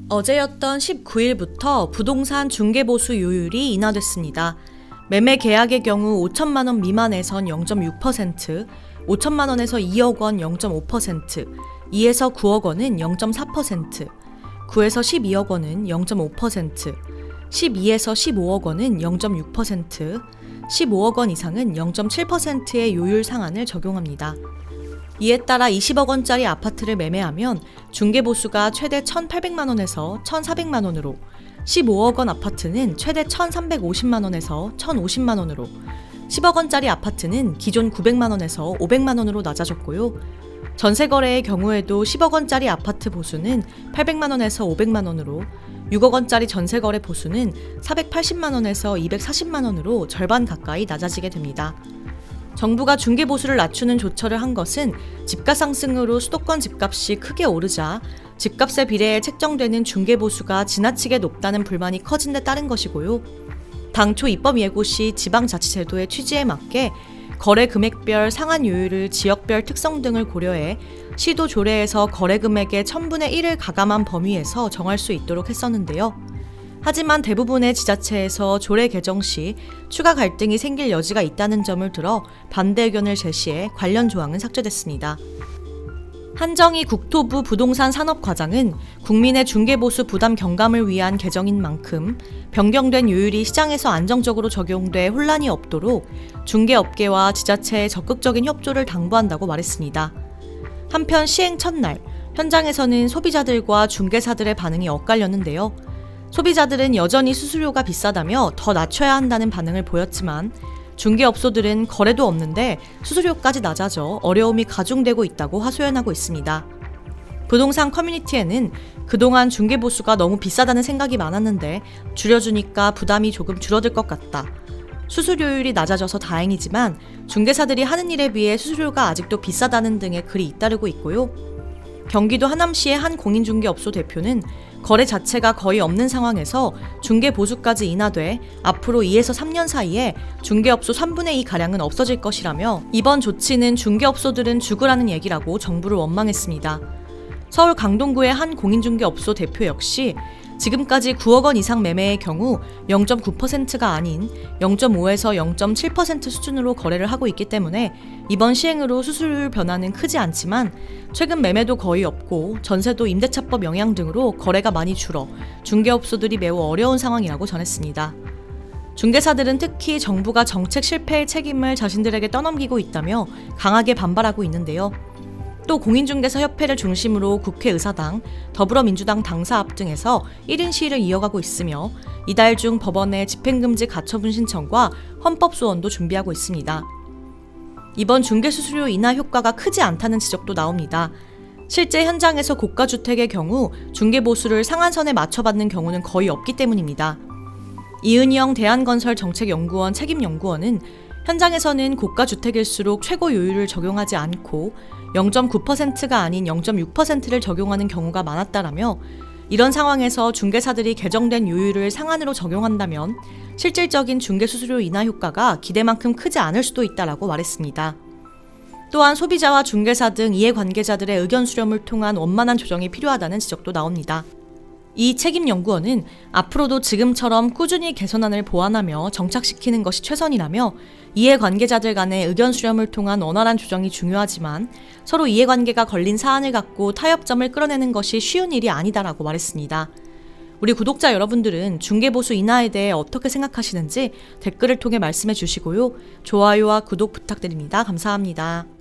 어제였던 19일부터 부동산 중개보수 요율이 인하됐습니다. 매매 계약의 경우 5천만 원 미만에선 0.6%, 5천만 원에서 2억 원 0.5%, 2에서 9억 원은 0.4%, 9에서 12억 원은 0.5%, 12에서 15억 원은 0.6%, 15억 원 이상은 0.7%의 요율 상한을 적용합니다. 이에 따라 20억 원짜리 아파트를 매매하면 중개보수가 최대 1,800만 원에서 1,400만 원으로, 15억 원 아파트는 최대 1,350만 원에서 1,050만 원으로, 10억 원짜리 아파트는 기존 900만 원에서 500만 원으로 낮아졌고요. 전세 거래의 경우에도 10억 원짜리 아파트 보수는 800만 원에서 500만 원으로, 6억 원짜리 전세 거래 보수는 480만 원에서 240만 원으로 절반 가까이 낮아지게 됩니다. 정부가 중개보수를 낮추는 조처를 한 것은 집가 상승으로 수도권 집값이 크게 오르자 집값에 비례해 책정되는 중개보수가 지나치게 높다는 불만이 커진 데 따른 것이고요. 당초 입법 예고 시 지방자치제도의 취지에 맞게 거래 금액별 상한 요율을 지역별 특성 등을 고려해 시도 조례에서 거래 금액의 1000분의 1을 가감한 범위에서 정할 수 있도록 했었는데요. 하지만 대부분의 지자체에서 조례 개정 시 추가 갈등이 생길 여지가 있다는 점을 들어 반대 의견을 제시해 관련 조항은 삭제됐습니다. 한정희 국토부 부동산 산업과장은 국민의 중개보수 부담 경감을 위한 개정인 만큼 변경된 요율이 시장에서 안정적으로 적용돼 혼란이 없도록 중개업계와 지자체의 적극적인 협조를 당부한다고 말했습니다. 한편 시행 첫날, 현장에서는 소비자들과 중개사들의 반응이 엇갈렸는데요. 소비자들은 여전히 수수료가 비싸다며 더 낮춰야 한다는 반응을 보였지만 중개업소들은 거래도 없는데 수수료까지 낮아져 어려움이 가중되고 있다고 하소연하고 있습니다. 부동산 커뮤니티에는 그동안 중개보수가 너무 비싸다는 생각이 많았는데 줄여주니까 부담이 조금 줄어들 것 같다. 수수료율이 낮아져서 다행이지만 중개사들이 하는 일에 비해 수수료가 아직도 비싸다는 등의 글이 잇따르고 있고요. 경기도 하남시의 한 공인중개업소 대표는 거래 자체가 거의 없는 상황에서 중개보수까지 인하돼 앞으로 2에서 3년 사이에 중개업소 3분의 2가량은 없어질 것이라며 이번 조치는 중개업소들은 죽으라는 얘기라고 정부를 원망했습니다. 서울 강동구의 한 공인중개업소 대표 역시 지금까지 9억 원 이상 매매의 경우 0.9%가 아닌 0.5에서 0.7% 수준으로 거래를 하고 있기 때문에 이번 시행으로 수수료율 변화는 크지 않지만 최근 매매도 거의 없고 전세도 임대차법 영향 등으로 거래가 많이 줄어 중개업소들이 매우 어려운 상황이라고 전했습니다. 중개사들은 특히 정부가 정책 실패의 책임을 자신들에게 떠넘기고 있다며 강하게 반발하고 있는데요. 또 공인중개사협회를 중심으로 국회의사당, 더불어민주당 당사 앞 등에서 1인 시위를 이어가고 있으며 이달 중 법원에 집행금지 가처분 신청과 헌법소원도 준비하고 있습니다. 이번 중개수수료 인하 효과가 크지 않다는 지적도 나옵니다. 실제 현장에서 고가주택의 경우 중개보수를 상한선에 맞춰받는 경우는 거의 없기 때문입니다. 이은영 대한건설정책연구원 책임연구원은 현장에서는 고가주택일수록 최고 요율을 적용하지 않고 0.9%가 아닌 0.6%를 적용하는 경우가 많았다라며 이런 상황에서 중개사들이 개정된 요율을 상한으로 적용한다면 실질적인 중개수수료 인하 효과가 기대만큼 크지 않을 수도 있다라고 말했습니다. 또한 소비자와 중개사 등 이해관계자들의 의견 수렴을 통한 원만한 조정이 필요하다는 지적도 나옵니다. 이 책임연구원은 앞으로도 지금처럼 꾸준히 개선안을 보완하며 정착시키는 것이 최선이라며 이해관계자들 간의 의견 수렴을 통한 원활한 조정이 중요하지만 서로 이해관계가 걸린 사안을 갖고 타협점을 끌어내는 것이 쉬운 일이 아니다라고 말했습니다. 우리 구독자 여러분들은 중개보수 인하에 대해 어떻게 생각하시는지 댓글을 통해 말씀해 주시고요. 좋아요와 구독 부탁드립니다. 감사합니다.